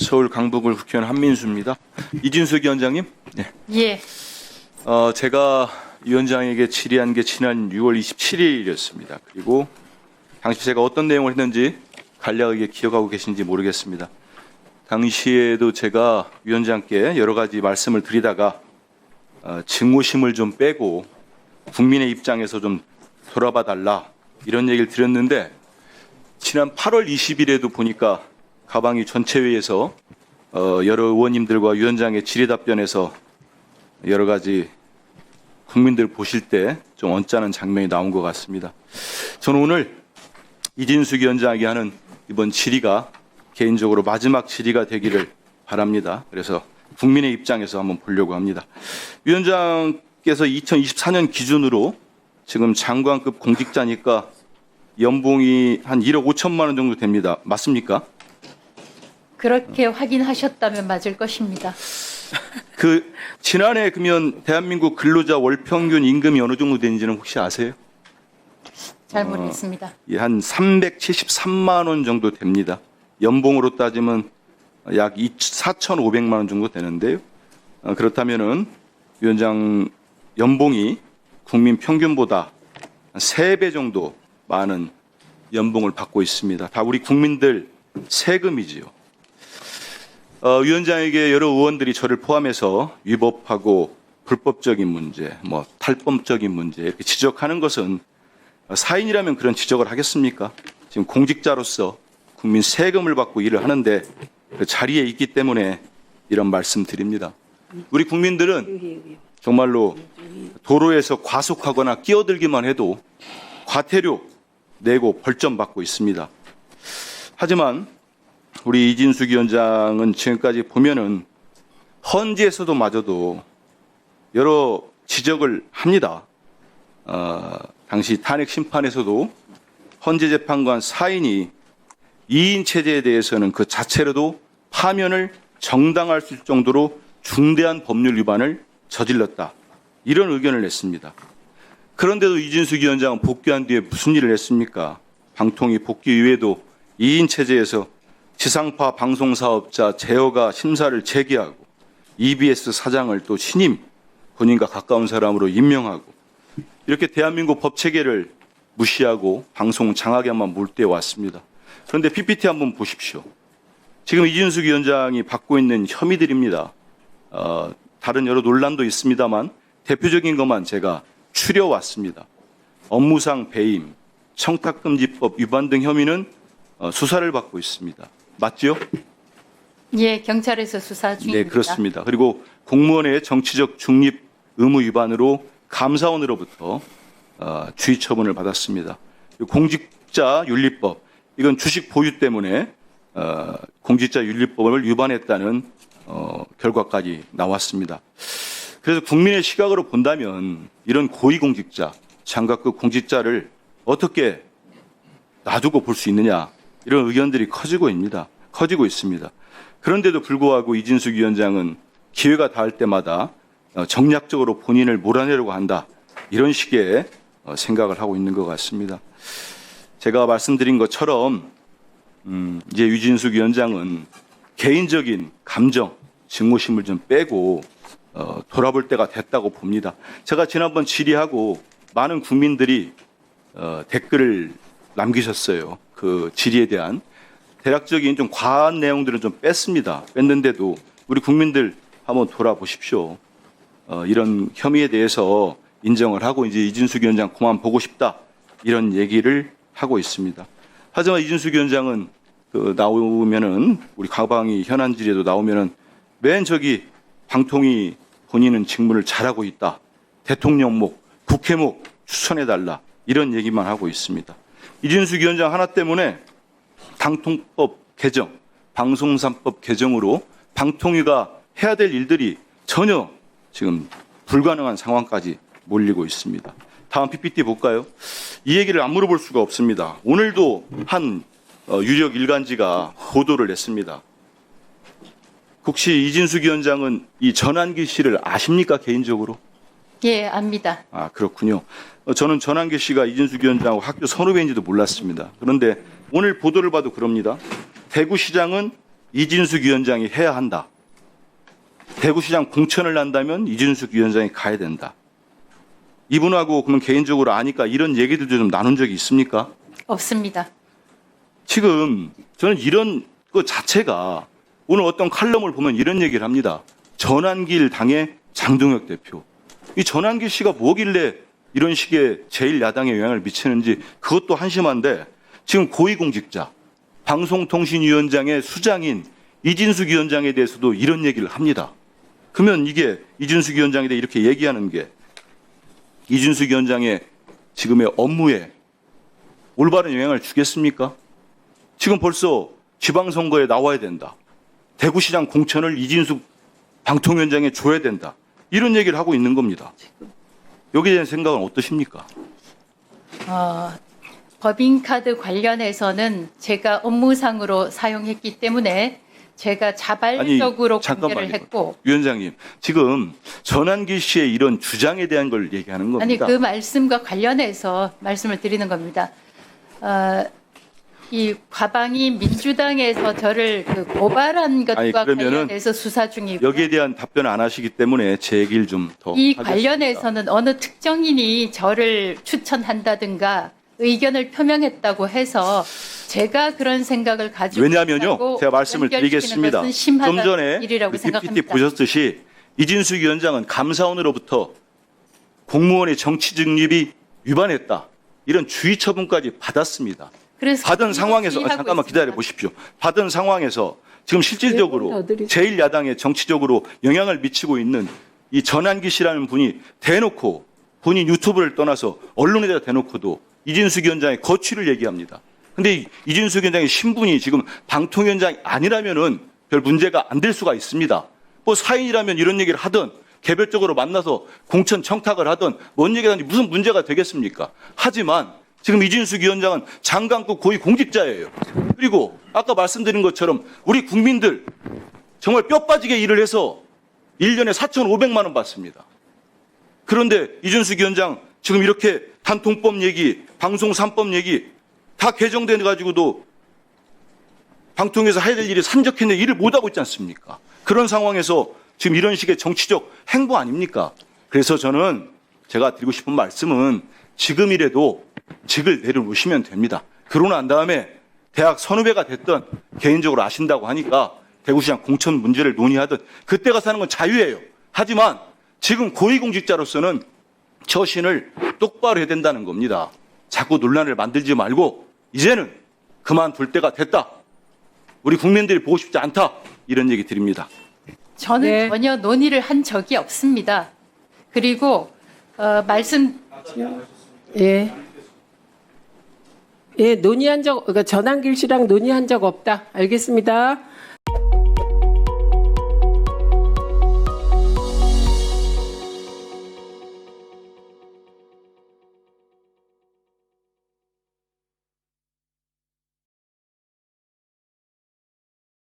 서울 강북을 국회의원 한민수입니다. 이진숙 위원장님. 네. 예. 제가 위원장에게 질의한 게 지난 6월 27일이었습니다. 그리고 당시 제가 어떤 내용을 했는지 간략하게 기억하고 계신지 모르겠습니다. 당시에도 제가 위원장께 여러 가지 말씀을 드리다가 증오심을 좀 빼고 국민의 입장에서 좀 돌아봐 달라 이런 얘기를 드렸는데 지난 8월 20일에도 보니까 가방위 전체회의에서 여러 의원님들과 위원장의 질의 답변에서 여러 가지 국민들 보실 때 좀 언짢은 장면이 나온 것 같습니다. 저는 오늘 이진숙 위원장에게 하는 이번 질의가 개인적으로 마지막 질의가 되기를 바랍니다. 그래서 국민의 입장에서 한번 보려고 합니다. 위원장께서 2024년 기준으로 지금 장관급 공직자니까 연봉이 한 1억 5천만 원 정도 됩니다. 맞습니까? 그렇게 확인하셨다면 맞을 것입니다. 지난해 그러면 대한민국 근로자 월 평균 임금이 어느 정도 되는지는 혹시 아세요? 잘 모르겠습니다. 한 373만 원 정도 됩니다. 연봉으로 따지면 약 4,500만 원 정도 되는데요. 그렇다면은 위원장 연봉이 국민 평균보다 3배 정도 많은 연봉을 받고 있습니다. 다 우리 국민들 세금이지요. 위원장에게 여러 의원들이 저를 포함해서 위법하고 불법적인 문제, 탈법적인 문제 이렇게 지적하는 것은 사인이라면 그런 지적을 하겠습니까? 지금 공직자로서 국민 세금을 받고 일을 하는데 그 자리에 있기 때문에 이런 말씀 드립니다. 우리 국민들은 정말로 도로에서 과속하거나 끼어들기만 해도 과태료 내고 벌점 받고 있습니다. 하지만 우리 이진숙 위원장은 지금까지 보면은 헌지에서도 마저도 여러 지적을 합니다. 당시 탄핵 심판에서도 헌재 재판관 사인이 2인 체제에 대해서는 그 자체로도 파면을 정당화할 수 있을 정도로 중대한 법률 위반을 저질렀다. 이런 의견을 냈습니다. 그런데도 이진숙 위원장은 복귀한 뒤에 무슨 일을 했습니까? 방통위 복귀 이후에도 2인 체제에서 지상파 방송사업자 제어가 심사를 제기하고 EBS 사장을 또 신임 본인과 가까운 사람으로 임명하고 이렇게 대한민국 법체계를 무시하고 방송 장악에만 몰두해 왔습니다. 그런데 PPT 한번 보십시오. 지금 이진숙 위원장이 받고 있는 혐의들입니다. 다른 여러 논란도 있습니다만 대표적인 것만 제가 추려왔습니다. 업무상 배임, 청탁금지법 위반 등 혐의는 수사를 받고 있습니다. 맞죠? 예, 경찰에서 수사 중입니다. 네, 그렇습니다. 그리고 공무원의 정치적 중립 의무 위반으로 감사원으로부터 주의 처분을 받았습니다. 공직자윤리법, 이건 주식 보유 때문에 공직자윤리법을 위반했다는 결과까지 나왔습니다. 그래서 국민의 시각으로 본다면 이런 고위공직자, 장관급 공직자를 어떻게 놔두고 볼 수 있느냐 이런 의견들이 커지고 있습니다. 그런데도 불구하고 이진숙 위원장은 기회가 닿을 때마다 정략적으로 본인을 몰아내려고 한다. 이런 식의 생각을 하고 있는 것 같습니다. 제가 말씀드린 것처럼 이제 이진숙 위원장은 개인적인 감정, 증오심을 좀 빼고 돌아볼 때가 됐다고 봅니다. 제가 지난번 질의하고 많은 국민들이 댓글을 남기셨어요. 그 질의에 대한 대략적인 좀 과한 내용들은 좀 뺐는데도 우리 국민들 한번 돌아보십시오. 이런 혐의에 대해서 인정을 하고 이제 이진숙 위원장 그만 보고 싶다 이런 얘기를 하고 있습니다. 하지만 이진숙 위원장은 나오면은 우리 가방위 현안 질의에도 나오면은 맨 저기 방통위 본인은 직무를 잘하고 있다. 대통령목, 국회목 추천해달라 이런 얘기만 하고 있습니다. 이진숙 위원장 하나 때문에 방통법 개정, 방송산법 개정으로 방통위가 해야 될 일들이 전혀 지금 불가능한 상황까지 몰리고 있습니다. 다음 PPT 볼까요? 이 얘기를 안 물어볼 수가 없습니다. 오늘도 한 유력 일간지가 보도를 냈습니다. 혹시 이진숙 위원장은 이 전환기 씨를 아십니까, 개인적으로? 예, 압니다. 아, 그렇군요. 저는 전환기 씨가 이진숙 위원장하고 학교 선후배인지도 몰랐습니다. 그런데 오늘 보도를 봐도 그럽니다. 대구시장은 이진숙 위원장이 해야 한다. 대구시장 공천을 한다면 이진숙 위원장이 가야 된다. 이분하고 그러면 개인적으로 아니까 이런 얘기들도 좀 나눈 적이 있습니까? 없습니다. 지금 저는 이런 것 자체가 오늘 어떤 칼럼을 보면 이런 얘기를 합니다. 전환길 당의 장동혁 대표. 이 전환길 씨가 뭐길래 이런 식의 제1야당에 영향을 미치는지 그것도 한심한데 지금 고위공직자, 방송통신위원장의 수장인 이진숙 위원장에 대해서도 이런 얘기를 합니다. 그러면 이게 이진숙 위원장에 대해 이렇게 얘기하는 게 이진숙 위원장의 지금의 업무에 올바른 영향을 주겠습니까? 지금 벌써 지방선거에 나와야 된다. 대구시장 공천을 이진숙 방통위원장에 줘야 된다. 이런 얘기를 하고 있는 겁니다. 여기에 대한 생각은 어떠십니까? 법인카드 관련해서는 제가 업무상으로 사용했기 때문에 제가 자발적으로 공개를 했고 위원장님, 지금 전환기 씨의 이런 주장에 대한 걸 얘기하는 겁니다. 아니 그 말씀과 관련해서 말씀을 드리는 겁니다. 이 과방위 민주당에서 저를 그 고발한 것과 관련해서 수사 중이고요. 여기에 대한 답변 안 하시기 때문에 제 얘기를 좀 더 이 하겠습니다. 관련해서는 어느 특정인이 저를 추천한다든가 의견을 표명했다고 해서 제가 그런 생각을 가지고 왜냐하면요, 있다고 제가 말씀을 연결시키는 드리겠습니다. 것은 심하다는 좀 전에 일이라고 PPT 생각합니다. 보셨듯이 이진숙 위원장은 감사원으로부터 공무원의 정치 중립이 위반했다. 이런 주의 처분까지 받았습니다. 그래서 받은 상황에서 주의하고 잠깐만 있습니다. 기다려 보십시오. 받은 상황에서 지금 실질적으로 더 드리죠. 제1야당에 정치적으로 영향을 미치고 있는 이 전환기 씨라는 분이 대놓고 본인 유튜브를 떠나서 언론에다 대놓고도 이진숙 위원장의 거취를 얘기합니다. 근데 이진숙 위원장의 신분이 지금 방통위원장이 아니라면은 별 문제가 안 될 수가 있습니다. 뭐 사인이라면 이런 얘기를 하든 개별적으로 만나서 공천 청탁을 하든 뭔 얘기를 하든지 무슨 문제가 되겠습니까? 하지만 지금 이진숙 위원장은 장관급 고위 공직자예요. 그리고 아까 말씀드린 것처럼 우리 국민들 정말 뼈 빠지게 일을 해서 1년에 4,500만 원 받습니다. 그런데 이준숙 위원장 지금 이렇게 단통법 얘기, 방송 3법 얘기 다 개정돼 가지고도 방통위에서 해야 될 일이 산적했는데 일을 못하고 있지 않습니까? 그런 상황에서 지금 이런 식의 정치적 행보 아닙니까? 그래서 저는 제가 드리고 싶은 말씀은 지금이라도 직을 내려놓으시면 됩니다. 그러고 난 다음에 대학 선후배가 됐던 개인적으로 아신다고 하니까 대구시장 공천 문제를 논의하든 그때 가서 하는 건 자유예요. 하지만 지금 고위공직자로서는 처신을 똑바로 해야 된다는 겁니다. 자꾸 논란을 만들지 말고 이제는 그만둘 때가 됐다. 우리 국민들이 보고 싶지 않다. 이런 얘기 드립니다. 저는 네. 전혀 논의를 한 적이 없습니다. 그리고 예. 예, 논의한 적, 그러니까 전환길 씨랑 논의한 적 없다. 알겠습니다.